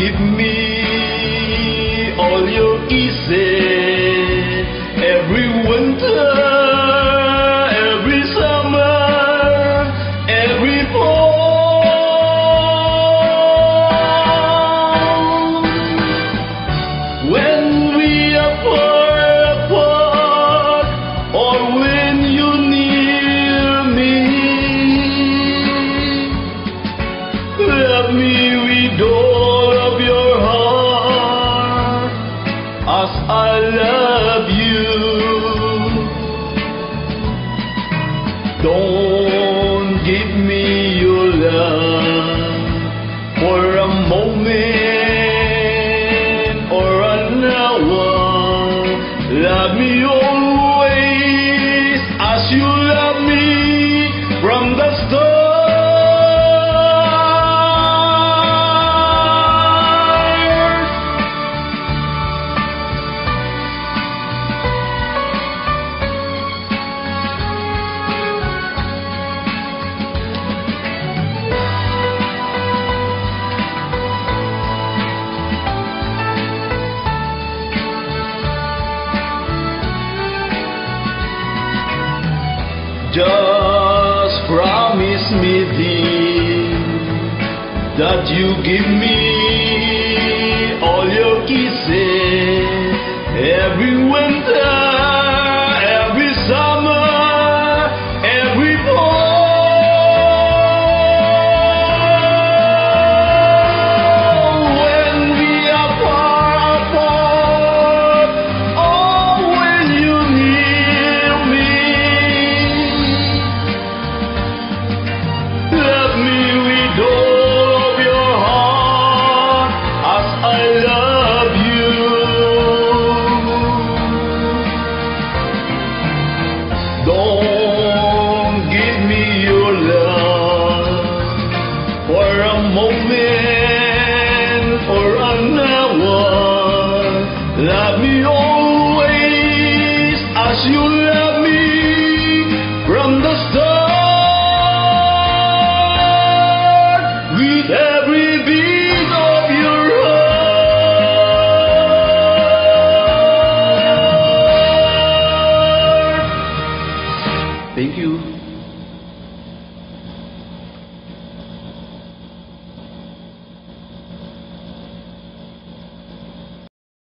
give me all your kisses every winter, every summer, every fall. When we are far apart, or when you near me, love me with all of your heart, as I love you. Don't give me your love for a moment or an hour. Love me always as you love me from the start. Just promise me, dear, that you give me all your kisses every winter, every summer, every fall. When we are far apart, or when you near me, love me with all of your heart as I love you. Don't give me your love for a moment or an hour. Love me always as you love